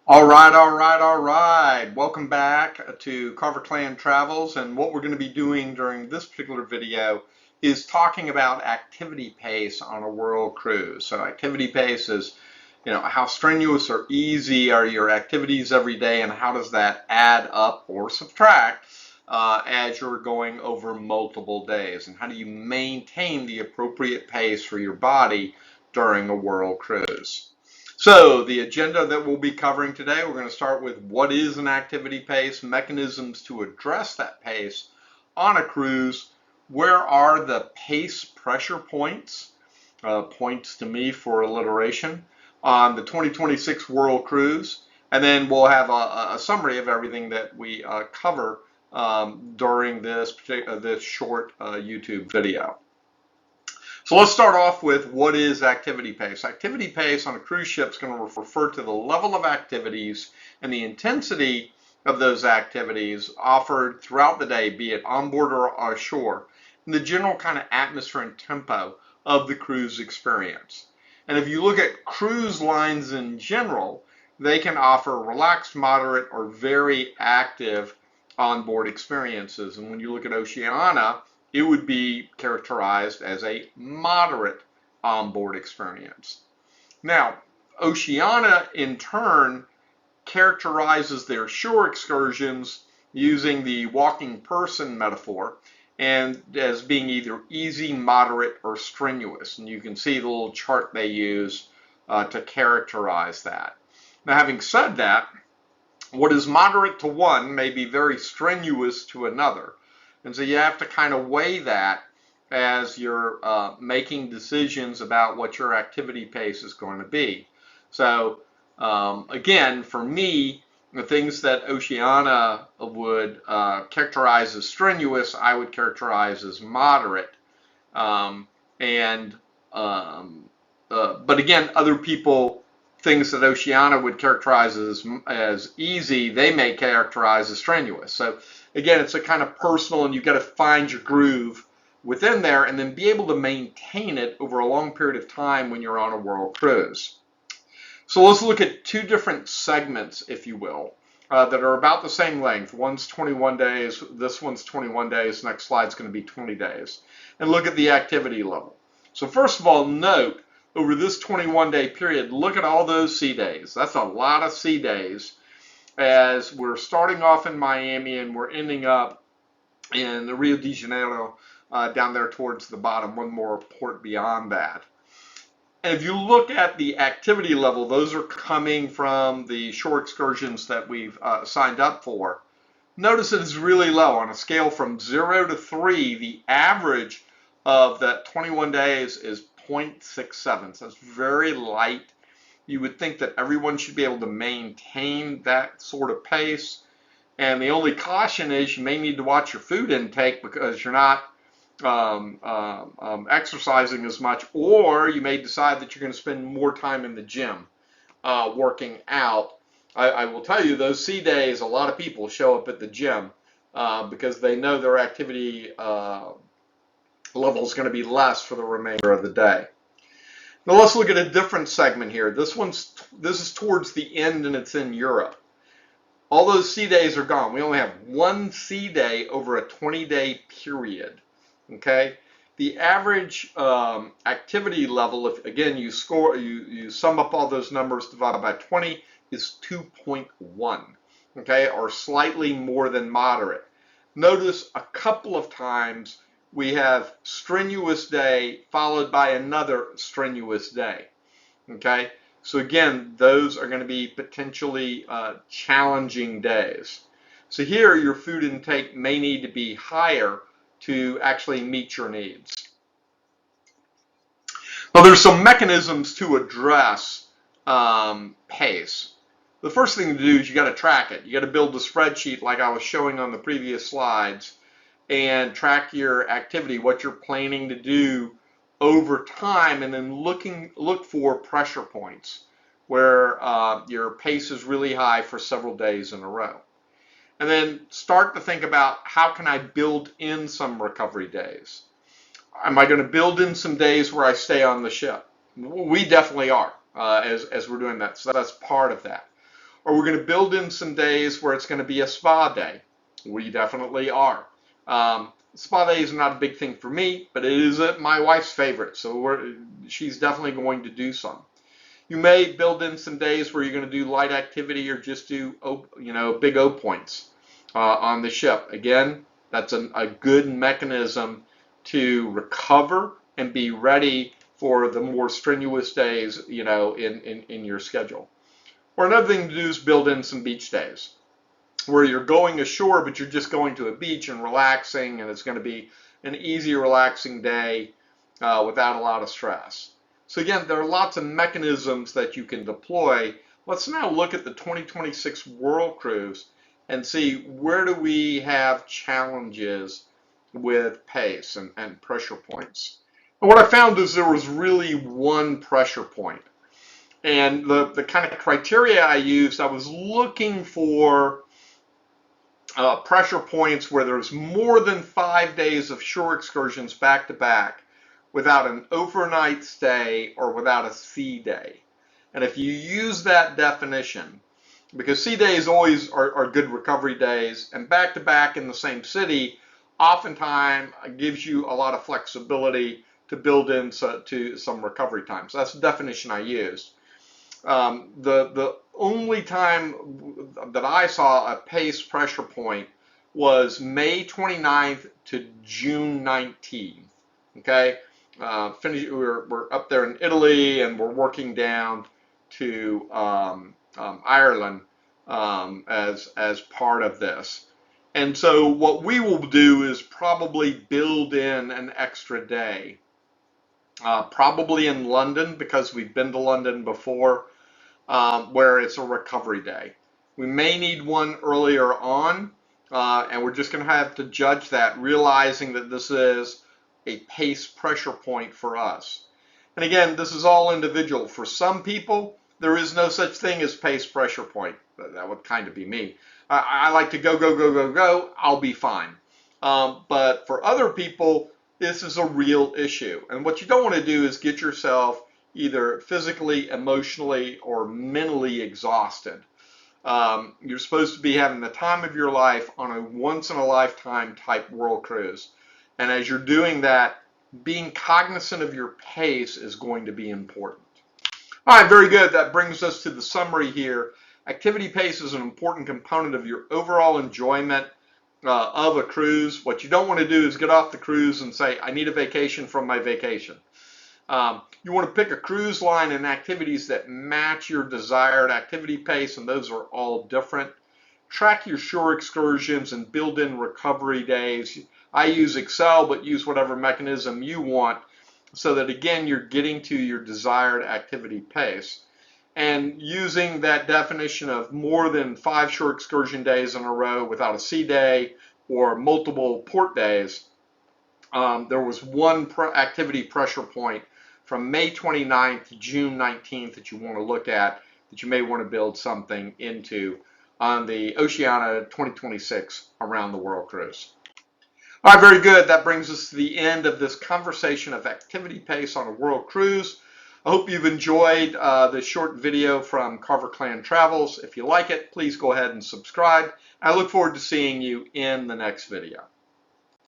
All right. Welcome back to Carver Clan Travels. And what we're going to be doing during this particular video is talking about activity pace on a world cruise. So activity pace is, how strenuous or easy are your activities every day, and how does that add up or subtract as you're going over multiple days? And how do you maintain the appropriate pace for your body during a world cruise? So the agenda that we'll be covering today, we're going to start with what is an activity pace, mechanisms to address that pace on a cruise, where are the pace pressure points, points to me for alliteration, on the 2026 World Cruise, and then we'll have a summary of everything that we cover during this short YouTube video. So let's start off with what is activity pace. Activity pace on a cruise ship is going to refer to the level of activities and the intensity of those activities offered throughout the day, be it on board or ashore, and the general kind of atmosphere and tempo of the cruise experience. And if you look at cruise lines in general, they can offer relaxed, moderate, or very active onboard experiences. And when you look at Oceania, it would be characterized as a moderate onboard experience. Now, Oceania in turn characterizes their shore excursions using the walking person metaphor and as being either easy, moderate, or strenuous. And you can see the little chart they use to characterize that. Now, having said that, what is moderate to one may be very strenuous to another. And so you have to kind of weigh that as you're making decisions about what your activity pace is going to be. So again, for me, the things that Oceania would characterize as strenuous, I would characterize as moderate. But again, other people, things that Oceania would characterize as easy, they may characterize as strenuous. So again, it's a kind of personal, and you've got to find your groove within there and then be able to maintain it over a long period of time when you're on a world cruise. So let's look at two different segments, if you will, that are about the same length. One's 21 days, this one's 21 days, next slide's going to be 20 days. And look at the activity level. So first of all, note, over this 21-day period, look at all those sea days. That's a lot of sea days, as we're starting off in Miami and we're ending up in the Rio de Janeiro, down there towards the bottom, one more port beyond that. And if you look at the activity level, those are coming from the shore excursions that we've signed up for. Notice it is really low. On a scale from 0 to 3, the average of that 21 days is 0.67. So it's very light. You would think that everyone should be able to maintain that sort of pace. And the only caution is you may need to watch your food intake because you're not exercising as much, or you may decide that you're going to spend more time in the gym working out. I will tell you, those sea days, a lot of people show up at the gym because they know their activity level is going to be less for the remainder of the day. Now let's look at a different segment here. This is towards the end, and it's in Europe. All those sea days are gone. We only have one sea day over a 20-day period. Okay, the average activity level, if again you sum up all those numbers divided by 20, is 2.1. Okay, or slightly more than moderate. Notice a couple of times we have strenuous day followed by another strenuous day. Okay, so again, those are going to be potentially challenging days. So here your food intake may need to be higher to actually meet your needs. Now there's some mechanisms to address pace. The first thing to do is you got to track it. You got to build a spreadsheet like I was showing on the previous slides and track your activity, what you're planning to do over time, and then look for pressure points where your pace is really high for several days in a row. And then start to think about, how can I build in some recovery days? Am I going to build in some days where I stay on the ship? We definitely are as we're doing that. So that's part of that. or we're going to build in some days where it's going to be a spa day. We definitely are. Spa days are not a big thing for me, but it is my wife's favorite, so she's definitely going to do some. You may build in some days where you're going to do light activity or just do, big O points on the ship. Again, that's a good mechanism to recover and be ready for the more strenuous days, in your schedule. Or another thing to do is build in some beach days where you're going ashore, but you're just going to a beach and relaxing, and it's going to be an easy, relaxing day without a lot of stress. So again, there are lots of mechanisms that you can deploy. Let's now look at the 2026 World Cruise and see where do we have challenges with pace and pressure points. And what I found is there was really one pressure point. And the kind of criteria I used, I was looking for pressure points where there's more than 5 days of shore excursions back to back without an overnight stay or without a sea day. And if you use that definition, because sea days always are good recovery days, and back to back in the same city oftentimes gives you a lot of flexibility to build in to some recovery time. So that's the definition I used. The only time that I saw a pace pressure point was May 29th to June 19th. Okay, we're up there in Italy, and we're working down to Ireland as part of this. And so what we will do is probably build in an extra day, probably in London, because we've been to London before, where it's a recovery day. We may need one earlier on, and we're just going to have to judge that, realizing that this is a pace pressure point for us. And again, this is all individual. For some people, there is no such thing as pace pressure point. That would kind of be me. I like to go, go, go, go, go. I'll be fine. But for other people, this is a real issue. And what you don't want to do is get yourself either physically, emotionally, or mentally exhausted. You're supposed to be having the time of your life on a once-in-a-lifetime type world cruise. And as you're doing that, being cognizant of your pace is going to be important. All right, very good. That brings us to the summary here. Activity pace is an important component of your overall enjoyment of a cruise. What you don't want to do is get off the cruise and say, I need a vacation from my vacation. You want to pick a cruise line and activities that match your desired activity pace, and those are all different. Track your shore excursions and build in recovery days. I use Excel, but use whatever mechanism you want so that, again, you're getting to your desired activity pace. And using that definition of more than 5 shore excursion days in a row without a sea day or multiple port days, there was one activity pressure point from May 29th to June 19th that you want to look at, that you may want to build something into on the Oceania 2026 Around the World Cruise. All right, very good. That brings us to the end of this conversation of activity pace on a world cruise. I hope you've enjoyed this short video from Carver Clan Travels. If you like it, please go ahead and subscribe. I look forward to seeing you in the next video.